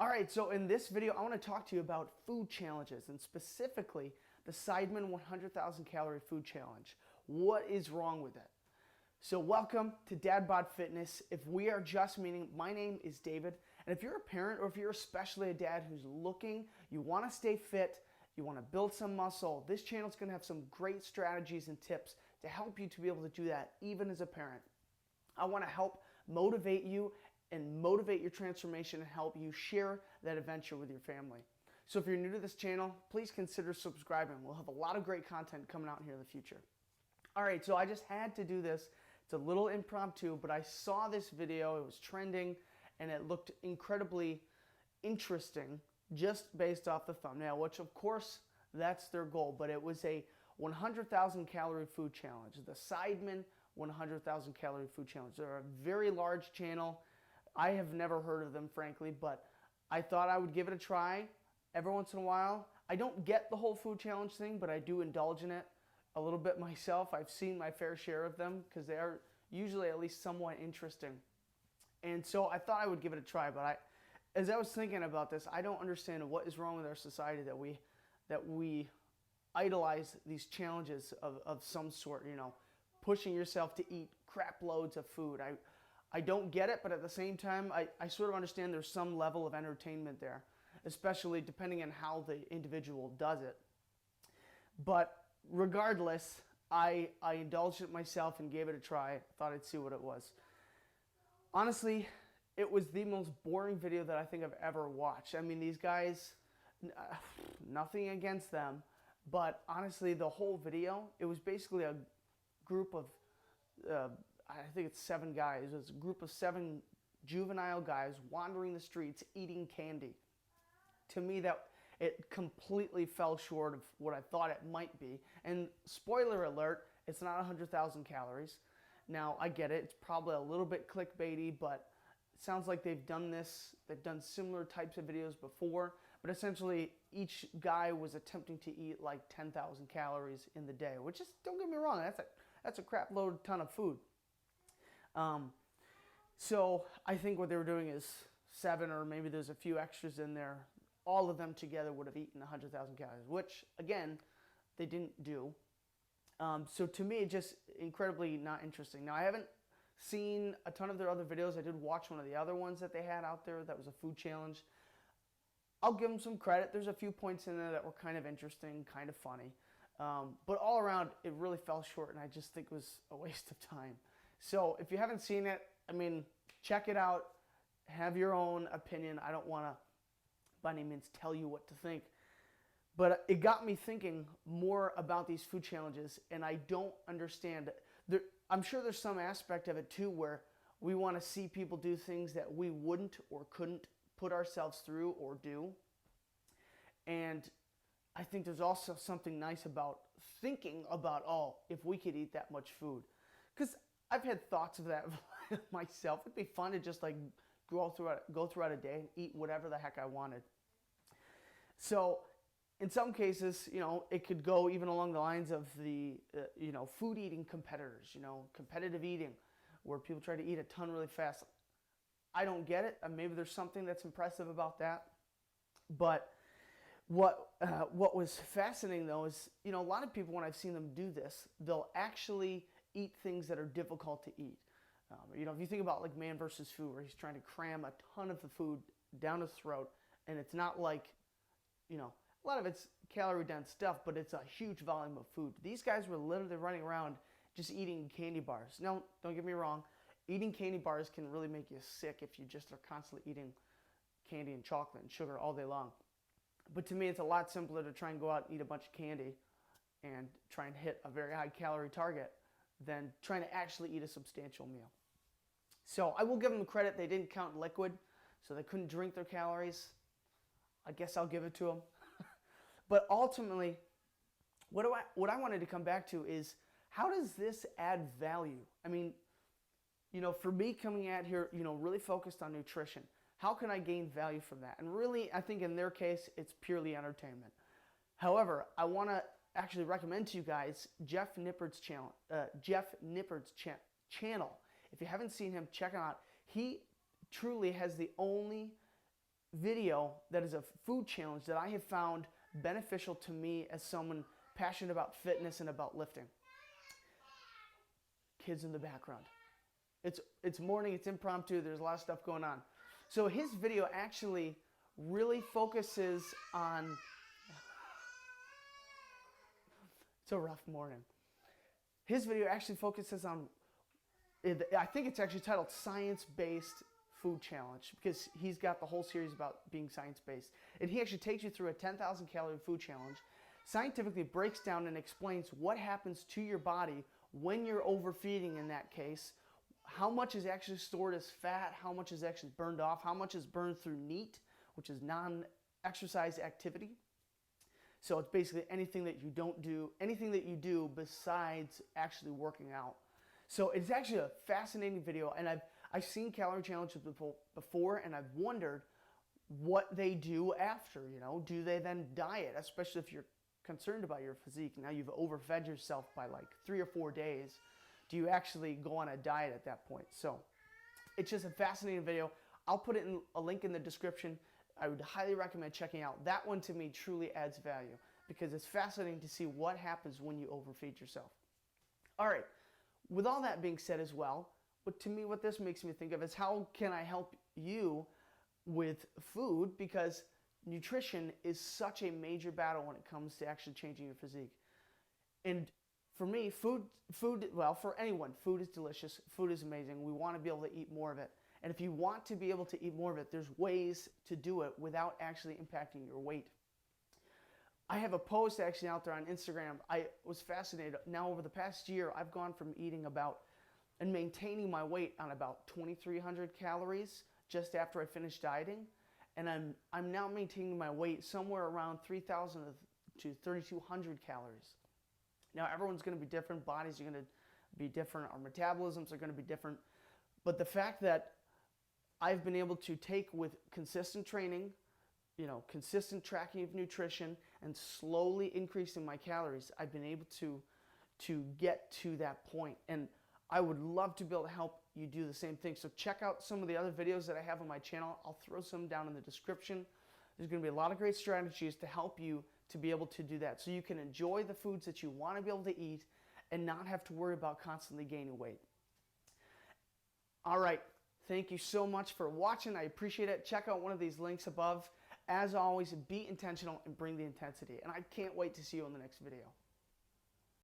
All right, so in this video, I want to talk to you about food challenges and specifically the Sidemen 100,000 calorie food challenge. What is wrong with it? So welcome to Dad Bod Fitness. If we are just meeting, my name is David, and if you're a parent or if you're especially a dad who's looking, you want to stay fit, you want to build some muscle, this channel is going to have some great strategies and tips to help you to be able to do that even as a parent. I want to help motivate you and motivate your transformation and help you share that adventure with your family. So if you're new to this channel, please consider subscribing. We'll have a lot of great content coming out here in the future. All right, so I just had to do this. It's a little impromptu, but I saw this video, it was trending, and it looked incredibly interesting just based off the thumbnail, which of course, that's their goal, but it was a 100,000 calorie food challenge, the Sidemen 100,000 calorie food challenge. They're a very large channel. I have never heard of them, frankly, but I thought I would give it a try every once in a while. I don't get the whole food challenge thing, but I do indulge in it a little bit myself. I've seen my fair share of them because they are usually at least somewhat interesting. And so I thought I would give it a try, but as I was thinking about this, I don't understand what is wrong with our society that we idolize these challenges of some sort, you know, pushing yourself to eat crap loads of food. I don't get it, but at the same time, I sort of understand there's some level of entertainment there, especially depending on how the individual does it. But regardless, I indulged it myself and gave it a try. Thought I'd see what it was. Honestly, it was the most boring video that I think I've ever watched. I mean, these guys, nothing against them, but honestly, the whole video, it was basically a group of, I think it's 7 guys. It was a group of 7 juvenile guys wandering the streets eating candy. To me, that it completely fell short of what I thought it might be. And spoiler alert, it's not 100,000 calories. Now, I get it. It's probably a little bit clickbaity, but it sounds like they've done this. They've done similar types of videos before, but essentially each guy was attempting to eat like 10,000 calories in the day, which is, don't get me wrong, that's a crap load ton of food. So I think what they were doing is 7, or maybe there's a few extras in there. All of them together would have eaten 100,000 calories, which again, they didn't do. So to me, just incredibly not interesting. Now I haven't seen a ton of their other videos. I did watch one of the other ones that they had out there that was a food challenge. I'll give them some credit. There's a few points in there that were kind of interesting, kind of funny. But all around, it really fell short, and I just think it was a waste of time. So if you haven't seen it, I mean, check it out. Have your own opinion. I don't want to, by any means, tell you what to think. But it got me thinking more about these food challenges, and I don't understand. I'm sure there's some aspect of it, too, where we want to see people do things that we wouldn't or couldn't put ourselves through or do. And I think there's also something nice about thinking about, oh, if we could eat that much food. Because I've had thoughts of that myself. It'd be fun to just like go throughout a day and eat whatever the heck I wanted. So in some cases, you know, it could go even along the lines of the, you know, food eating competitors, you know, competitive eating, where people try to eat a ton really fast. I don't get it. Maybe there's something that's impressive about that. But what was fascinating though is, you know, a lot of people, when I've seen them do this, they'll actually eat things that are difficult to eat. You know, if you think about like Man vs. Food, where he's trying to cram a ton of the food down his throat, and it's not like, you know, a lot of it's calorie dense stuff, but it's a huge volume of food. These guys were literally running around just eating candy bars. Now, don't get me wrong, eating candy bars can really make you sick if you just are constantly eating candy and chocolate and sugar all day long. But to me, it's a lot simpler to try and go out and eat a bunch of candy and try and hit a very high calorie target than trying to actually eat a substantial meal. So I will give them credit. They didn't count liquid, so they couldn't drink their calories. I guess I'll give it to them. But ultimately, what I wanted to come back to is, how does this add value? I mean, you know, for me coming at here, you know, really focused on nutrition, how can I gain value from that? And really, I think in their case, it's purely entertainment. However, I want to actually recommend to you guys Jeff Nippard's channel. If you haven't seen him, check him out. He truly has the only video that is a food challenge that I have found beneficial to me as someone passionate about fitness and about lifting. Kids in the background. It's morning, it's impromptu, there's a lot of stuff going on. So his video actually really focuses on, it's a rough morning. His video actually focuses on, I think it's actually titled Science-Based Food Challenge, because he's got the whole series about being science-based. And he actually takes you through a 10,000 calorie food challenge, scientifically breaks down and explains what happens to your body when you're overfeeding in that case, how much is actually stored as fat, how much is actually burned off, how much is burned through NEAT, which is non-exercise activity. So it's basically anything that you don't do, anything that you do besides actually working out. So it's actually a fascinating video, and I've seen calorie challenges before, and I've wondered what they do after. You know, do they then diet, especially if you're concerned about your physique? Now you've overfed yourself by like 3 or 4 days. Do you actually go on a diet at that point? So it's just a fascinating video. I'll put a link in the description. I would highly recommend checking out. That one to me truly adds value because it's fascinating to see what happens when you overfeed yourself. All right, with all that being said as well, to me what this makes me think of is how can I help you with food, because nutrition is such a major battle when it comes to actually changing your physique. And for me, well, for anyone, food is delicious. Food is amazing. We want to be able to eat more of it. And if you want to be able to eat more of it, there's ways to do it without actually impacting your weight. I have a post actually out there on Instagram. I was fascinated. Now over the past year, I've gone from eating about and maintaining my weight on about 2,300 calories just after I finished dieting. And I'm now maintaining my weight somewhere around 3,000 to 3,200 calories. Now everyone's going to be different. Bodies are going to be different. Our metabolisms are going to be different. But the fact that I've been able to take with consistent training, consistent tracking of nutrition, and slowly increasing my calories, I've been able to get to that point. And I would love to be able to help you do the same thing. So check out some of the other videos that I have on my channel. I'll throw some down in the description. There's going to be a lot of great strategies to help you to be able to do that, so you can enjoy the foods that you want to be able to eat and not have to worry about constantly gaining weight. All right. Thank you so much for watching. I appreciate it. Check out one of these links above. As always, be intentional and bring the intensity. And I can't wait to see you in the next video.